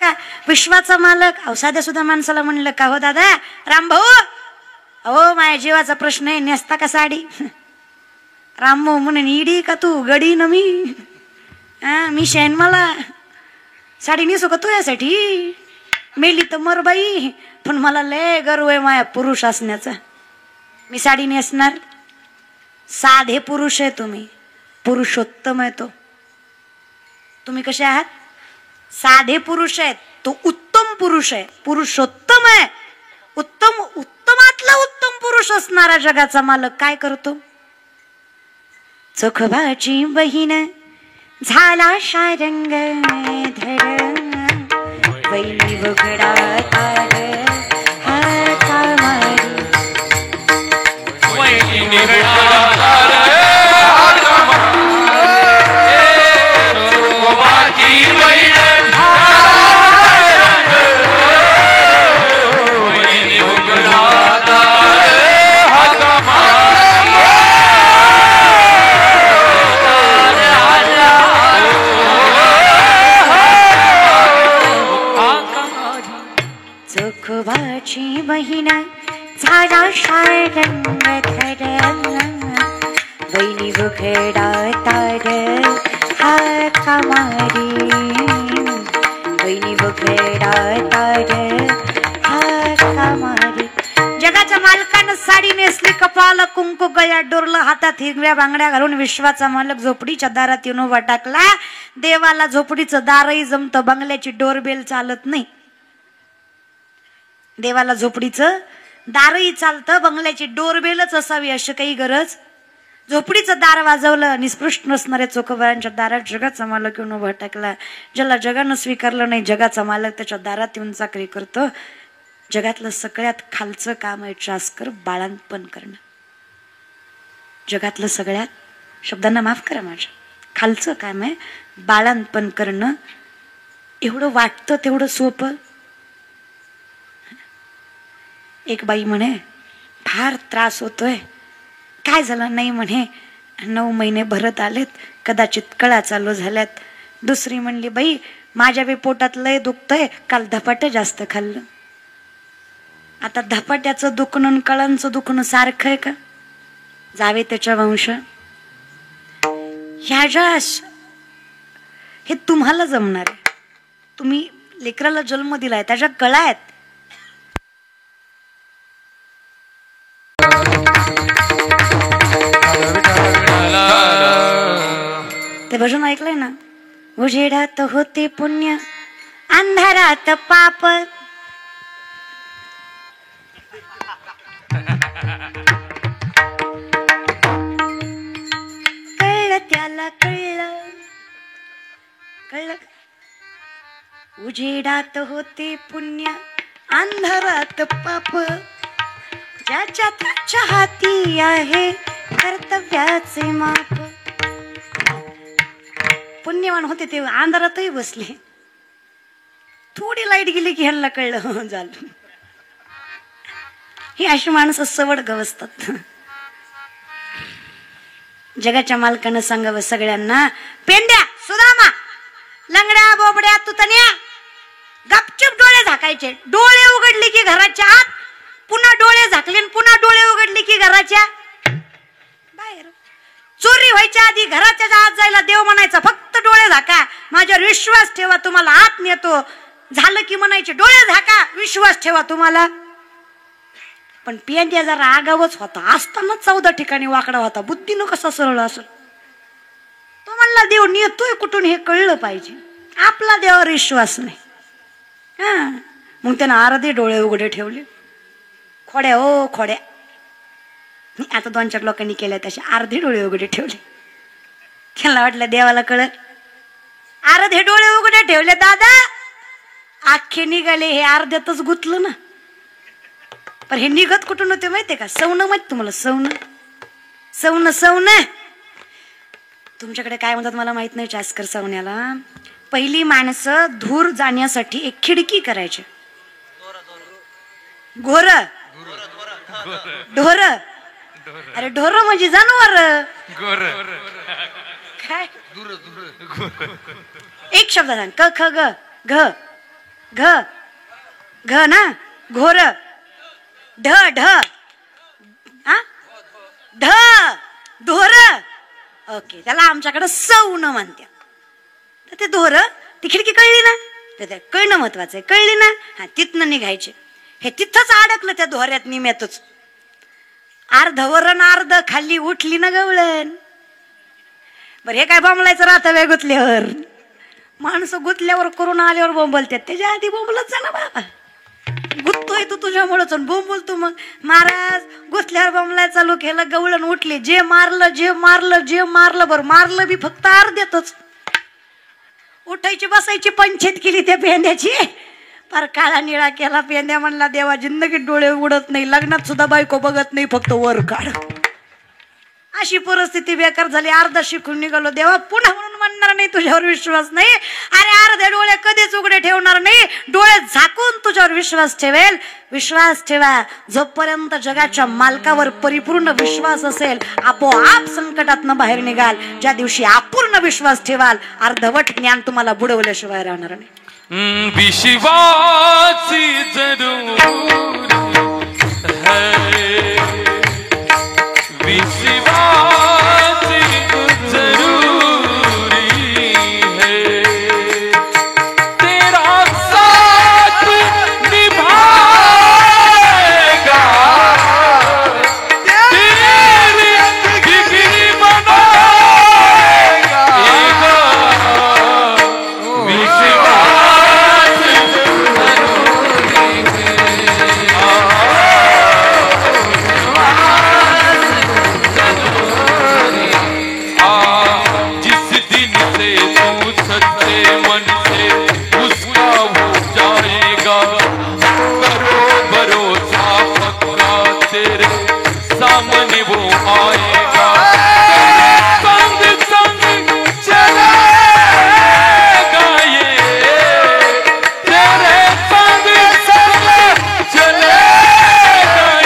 का विश्वाचा मालक. अहो साध्या सुद्धा माणसाला म्हणलं का हो दादा रामभाऊ, अहो माझ्या जीवाचा प्रश्न आहे, नेसता का साडी? रामभाऊ म्हणून इडी का तू गडी न मी, मी शेण मला साडी नेसू का तू यासाठी? मेली तर मर बाई, पण मला लय गर्व आहे माझ्या पुरुष असण्याचा, मी साडी नेसणार. साधे पुरुष आहे तुम्ही, पुरुषोत्तम आहे तो. तुम्ही कसे आहात? साधे पुरुष आहेत, तो उत्तम पुरुष आहे, पुरुषोत्तम आहे. उत्तम उत्तमातला उत्तम पुरुष असणारा जगाचा मालक काय करतो? चोखोबाची बहीण झाला शारंग धर, वैली वगडा तार हाता मारी, वैली वगडा तार हाता मारी, चोखोबाची बहीण वैली वगडा तार हाता मारी. चोखोबाची बहीण झाला शारंग धर, वैली वगडा तार हाता मारी, वैली वगडा तार हाता मारी. जगाच्या मालकानं साडी नेसली, कपाळाला कुंकू, गळ्यात डोरलं, हातात हिरव्या बांगड्या घालून विश्वाचा मालक झोपडीच्या दारात येऊन उभा टाकला. देवाला झोपडीचं दारही जमतं, बंगल्याची डोरबेल चालत नाही. देवाला झोपडीचं दारही चालतं, बंगल्याची डोरबेलच असावी अशी काही गरज. झोपडीचं दार वाजवलं, निष्पृष्ट नसणाऱ्या चोखोबारांच्या दारात जगाचा मालक येऊन उभा टाकला. ज्याला जगानं स्वीकारलं नाही, जगाचा मालक त्याच्या दारात येऊन चाकरी करतो. जगातलं सगळ्यात खालचं काम आहे चास्कर बाळंतपण करणं. जगातलं सगळ्यात, शब्दांना माफ करा माझ्या, खालचं काम आहे बाळंतपण करणं. एवढं वाटतं तेवढं सोपं. एक बाई म्हणे फार त्रास होतोय. काय झालं? नाही म्हणे 9 महिने भरत आलेत, कदाचित कळा चालू झाल्यात. दुसरी म्हणली बाई माझ्या बी पोटात लय दुखतंय, काल धपाटं जास्त खाल्लं. आता धपाट्याचं दुखणं कळांचं दुखणं सारखं आहे का? जावे त्याच्या वंश. ह्या हे तुम्हाला जमणार आहे. तुम्ही लेकराला जन्म दिलाय, त्याच्या कळा आहेत. ते भजन ऐकलंय ना? उजेडात होते पुण्य, अंधारात पाप. कळलं त्याला, कळलं कळलं. उजेडात होते पुण्य, अंधारात पाप. ज्याच्या त्याच्या हाती आहे कर्तव्याचे माप. पुण्यवान होते ते अंधारातही बसले, थोडी लाईट गेली की ह्यांना कळलं झालं. ही अशी माणसं सवड गवसतात. जगाच्या मालकानं सांगावं सगळ्यांना, पेंड्या सुदामा लंगड्या बोबड्या तुतण्या गपचूप डोळे झाकायचे. डोळे उघडले की घराच्या आत, पुन्हा डोळे झाकले, पुन्हा डोळे उघडले की घराच्या बाहेर. चोरी व्हायच्या आधी घराच्या आत जायला देव म्हणायचा फक्त डोळे झाका, माझ्यावर विश्वास ठेवा तुम्हाला आत नेतो. झालं की म्हणायचे डोळे झाका, विश्वास ठेवा तुम्हाला. पण पेंड्या जरा आगावच होता, असताना 14 ठिकाणी वाकडा होता. बुद्धीनं कसा सरळ असेल? तो म्हणला देव नेतोय कुठून हे कळलं पाहिजे. आपला देवावर विश्वास नाही. मग त्यानं अर्धे डोळे उघडे ठेवले. खोड्या हो खोड्या. आता 2-4 लोकांनी केल्या तसे अर्धे डोळे उघडे ठेवले. त्यांना वाटलं देवाला कळत. अर्धे डोळे उघडे ठेवले दादा, आखे निघाले. हे अर्ध्यातच गुतलं ना. पण हे निघत कुठून होते माहितीये का? सवनं माहित तुम्हाला? सवनं सवनं तुमच्याकडे काय म्हणतात मला माहित नाही. चास्कर सवण्याला पहिली माणसं धूर जाण्यासाठी एक खिडकी करायची. घोर ढोर. अरे ढोर म्हणजे जनावर. काय एक शब्द सांग. क ख ग घ घ घ ना घोर ढ ढ हा ढ धोर. ओके, त्याला आमच्याकडे सौन म्हणत्या. तर ते धोर ती खिडकी कळली ना, तर कळणं महत्वाचं आहे. कळली ना, हा तिथनं निघायचे. हे तिथंच अडकलं त्या धोऱ्यात निम्यातच. अर्धवरण अर्ध खाली उठली ना गवळण. बरं हे काय बोंबलायचं राहतं वे गुतल्यावर. माणसं गुतल्यावर करून आल्यावर बोंबलतात, त्याच्या आधी बोंबलत जा ना बाबा. गुततोय तू तुझ्यामुळेच बोंबल तू. मग महाराज गुतल्यावर बोंबलाय चालू केलं, गवळण उठली. जे मारलं जे मारलं जे मारलं, बरं मारलं बी फक्त अर्ध्यातच. उठायची बसायची पंचायत केली त्या पेंड्याची. फार काळा निळा केला पेंड्या. म्हणला देवा जिंदगीत डोळे उघडत नाही, लग्नात सुद्धा बायको बघत नाही, फक्त वर काढ. अशी परिस्थिती बेकार झाली. अर्धा शिकून निघालो. देवा पुन्हा म्हणून म्हणणार नाही, तुझ्यावर विश्वास नाही. अरे अर्धे डोळे कधीच उघडे ठेवणार नाही, डोळे झाकून तुझ्यावर विश्वास ठेवेल. विश्वास ठेवा. जोपर्यंत जगाच्या मालकावर परिपूर्ण विश्वास असेल, आपोआप संकटातनं बाहेर निघाल. ज्या दिवशी अपूर्ण विश्वास ठेवाल, अर्धवट ज्ञान तुम्हाला बुडवल्याशिवाय राहणार नाही. विश्वास जरूर है, विश्वास जरूरी है, तेरा साथ निभाएगा, तेरी बिगड़ी बनाएगा, विश्वास जिस दिन से तू सच्चे मन से उसका हो जाएगा, करो भरोसा पक्का तेरे सामने वो आएगा, संग संग चलेगा ये, तेरे संग संग चलेगा ये,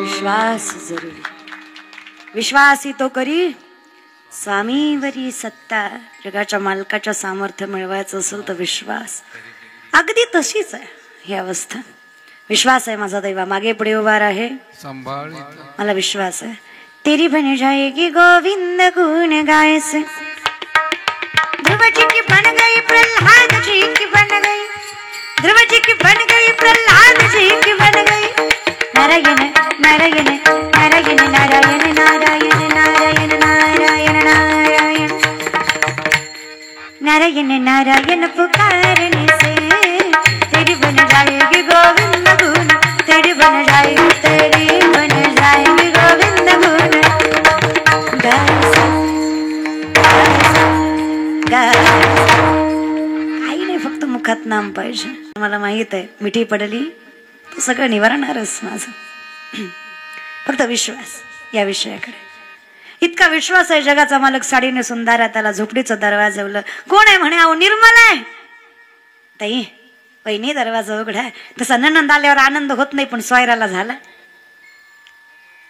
विश्वास जरूरी. विश्वास ही तो करी स्वामीवरी सत्ता. जगाच्या मालकाच्या सामर्थ्य मिळवायचं असेल तर विश्वास. अगदी तशीच आहे ही अवस्था. विश्वास आहे माझा दैवा मागे पुढे उभा आहे, मला विश्वास आहे. तेरी बन जाएगी गोविंद गुण गाय से, ध्रुव जी की बन गई प्रहलाद जी की बन गई, ध्रुव जी की बन गई प्रहलाद जी की बन गई. नारायण नारायण नारायण नारायण नारायण नारायण नारायण नारायण नारायण नारायण पुकारने से तेरी बन जाएगी गोविंद गुण, तेरी बन जाएगी, तेरी बन जाएगी गोविंद गुण. काही नाही, फक्त मुखात नाम पाहिजे. मला माहित आहे मिठी पडली तर सगळं निवारणारच माझं. फक्त विश्वास या विषयाकडे. इतका विश्वास आहे जगाचा मालक साडी नेसून दारात त्याला झोपडीचं दरवाजवलं. कोण आहे म्हणे, अहो निर्मल आहे. ताई पहिली दरवाजा उघडा. तसा ननंद आल्यावर आनंद होत नाही, पण स्वायराला झाला.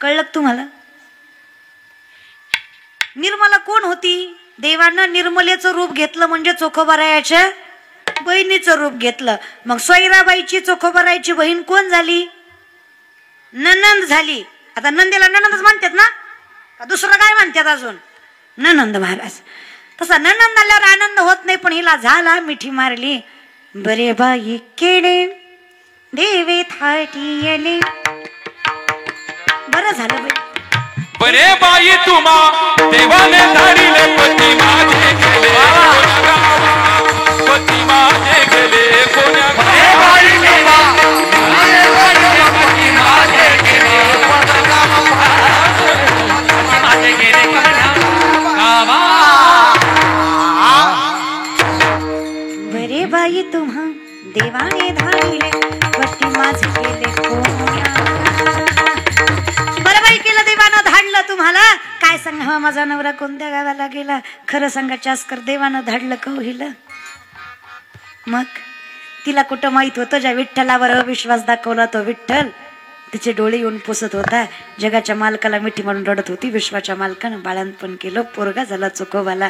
कळलं तुम्हाला? निर्मला कोण होती? देवानं निर्मलेचं रूप घेतलं म्हणजे चोखोबारायाच्या बहिणीचं रूप घेतलं. मग स्वैराबाईची चोखोबारायची बहीण कोण झाली? ननंद झाली. आता नंदेला ननंदच म्हणतात ना, का दुसरं काय म्हणतात अजून? ननंद महाराज. तसा ननंद आल्यावर आनंद होत नाही, पण हिला झाला. मिठी मारली. बरे बाई केले देवे थाटियले. बरं झालं बाई. बरे बाई तुम्हा देवाने धाडिले, पती माझे गेले पती माझे गेले कोण्या गावी. बरे बाई तुम्हा देवाने धाडिले, पती माझे गेले कोण्या. बरं बाई केलं देवानं धाडलं तुम्हाला. काय सांगा हा माझा नवरा कोणत्या गावाला गेला, खरं सांगा चास्कर देवानं धाडलं का हिला. मग तिला कुठं माहित होतं ज्या विठ्ठलावर अविश्वास दाखवला तो विठ्ठल तिचे डोळे येऊन पुसत होता. जगाच्या मालकाला मिठी मारून रडत होती. विश्वाच्या मालकानं बाळंतपण केलं, पोरगा झाला चोखोबाला.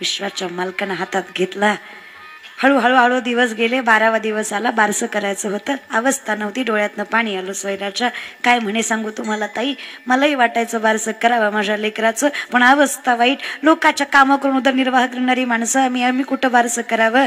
विश्वाच्या मालकानं हातात घेतला. हळूहळू दिवस गेले. 12वा दिवस आला. बारसं करायचं होतं. अवस्था नव्हती. डोळ्यातनं पाणी आलं सोयराच्या. काय म्हणे सांगू तुम्हाला ताई, मलाही वाटायचं बारसं करावं माझ्या लेकराचं, पण अवस्था वाईट. लोकांच्या कामं करून उदरनिर्वाह करणारी माणसं आम्ही कुठं बारसं करावं.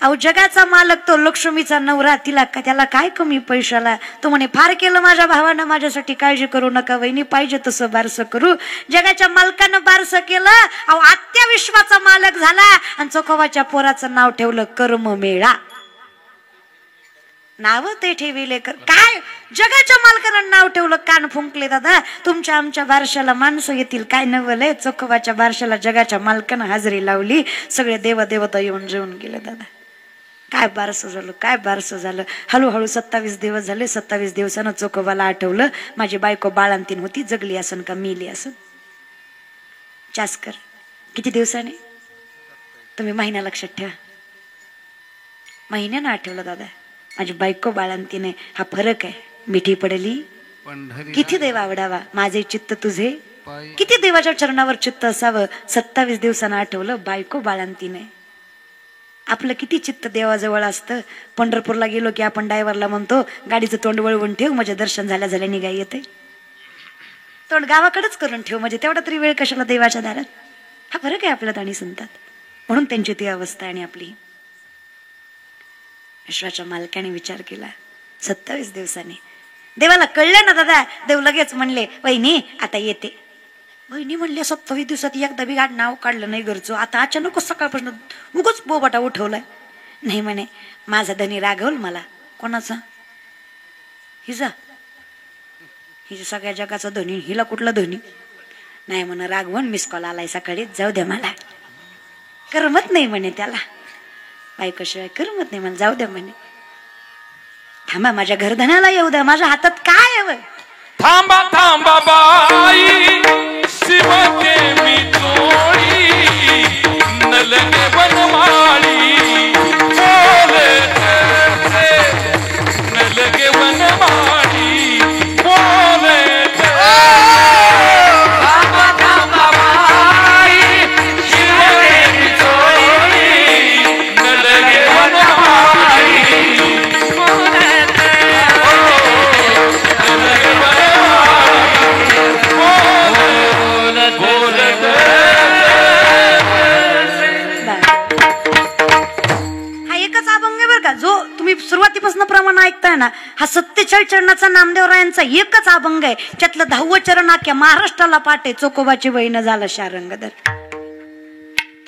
अहो जगाचा मालक तो लक्ष्मीचा नवरा, त्याला काय कमी पैशाला. तो म्हणे फार केलं माझ्या भावानं माझ्यासाठी, काळजी करू नका वहिनी, पाहिजे तसं बारसं करू. जगाच्या मालकानं बारसं केलं. अहो आत्या विश्वाचा मालक झाला आणि चोखोबाच्या पोराचं नाव ठेवलं कर्ममेळा. नाव ते ठेविले काय जगाच्या मालकानं नाव ठेवलं. कान फुंकले दादा. तुमच्या आमच्या बारशाला माणसं येतील काय नवलय. चोखोबाच्या बारशाला जगाच्या मालकानं हाजरी लावली. सगळे देवदेवता येऊन जेवून गेले दादा. काय बारसं झालं, काय बारसं झालं. हळूहळू 27 दिवस झाले. 27 दिवसानं चोखोबाला आठवलं माझी बायको बाळंतीण होती, जगली असन का मेली असन. चास्कर किती दिवसाने, तुम्ही महिना लक्षात ठेवा. महिन्यानं आठवलं दादा माझी बायको बाळंतीण आहे. हा फरक आहे. मिठी पडली किती देव आवडावा माझे चित्त तुझे, किती देवाच्या चरणावर चित्त असावं. 27 दिवसानं आठवलं बायको बाळंतीण आहे. आपलं किती चित्त देवाजवळ असतं. पंढरपूरला गेलो की आपण ड्रायव्हरला म्हणतो गाडीचं तोंड वळवून ठेव म्हणजे दर्शन झाल्या निघा येते. तोंड गावाकडेच करून ठेव म्हणजे तेवढा तरी वेळ कशाला देवाच्या दारात. हा फरक आहे आपल्यात आणि संतात. म्हणून त्यांची ती अवस्था आणि आपली. विश्वाच्या मालकाने विचार केला. 27 दिवसांनी देवाला कळलं ना दादा. देव लगेच म्हणले वहिनी आता येते. वहिनी म्हणले 27 दिवसात एकदा बी गाड नाव काढलं नाही घरचं. आता अचानक सकाळपासून उगच बोबाटा उठवलाय. नाही म्हणे माझा धनी रागवल मला. कोणाचा? हिचा सगळ्या जगाचा धनी, हिला कुठला धनी नाही म्हणे. रागवून मिस कॉल आलाय सकाळी, जाऊ द्या मला. करमत नाही म्हणे त्याला, बायकोशिवाय करमत नाही म्हणे, जाऊ द्या म्हणे. थांबा माझ्या घरधनाला येऊ द्या, माझ्या हातात काय हवं. थांबा थांबा बाई शिवते मी तोडी, न लगे वनमाळी बोले न लगे वनमाळी बोले. थांबा थांबा बाई शिवते मी तोडी, न लगे वनमाळी बोले. जो तुम्ही सुरुवातीपासून प्रमाण ऐकताय ना, हा 47 चरणाचा नामदेवरायांचा एकच अभंग आहे. त्यातलं 10वं चरण अख्ख्या महाराष्ट्राला पाठ आहे. चोखोबाची बहीण झालं शारंगधर.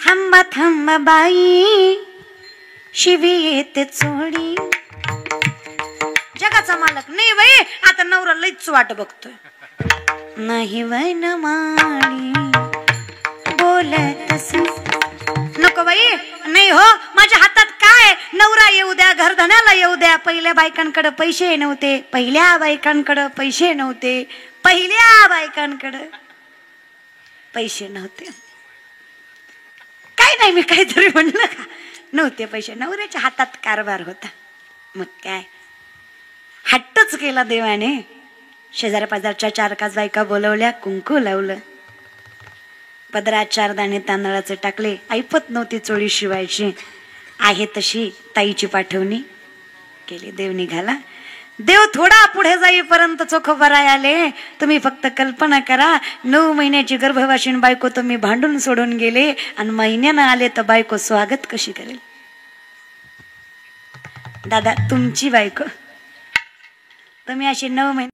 थांबा थांबा बाई शिवी येते चोडी. जगाचा मालक नाही बाई, आता नवरा लईच वाट बघतोय. नाही वैन माळी बोलत नको बाई, नाही हो माझ्या हातात काय. नवरा येऊ द्या, घरधनाला येऊ द्या. पहिल्या बायकांकडे पैसे नव्हते, पहिल्या बायकांकडे पैसे नव्हते, पहिल्या बायकांकडे पैसे नव्हते. काय नाही मी काहीतरी म्हणलं का. नव्हते पैसे, नवऱ्याच्या हातात कारभार होता. मग काय हट्टच केला देवाने. शेजाऱ्या पाजारच्या 4-5 बायका बोलवल्या, कुंकू लावलं. पदरात 4 दाणे तांदळाचे टाकले. ऐपत नव्हती चोळी शिवायची. आहे तशी ताईची पाठवणी केली. देव निघाला. देव थोडा पुढे जाईपर्यंत चोखोबाराय आले. तुम्ही फक्त कल्पना करा, 9 महिन्याची गर्भवाशीन बायको तुम्ही भांडून सोडून गेले आणि महिन्यानं आले तर बायको स्वागत कशी करेल. दादा तुमची बायको तुम्ही अशी 9 महिने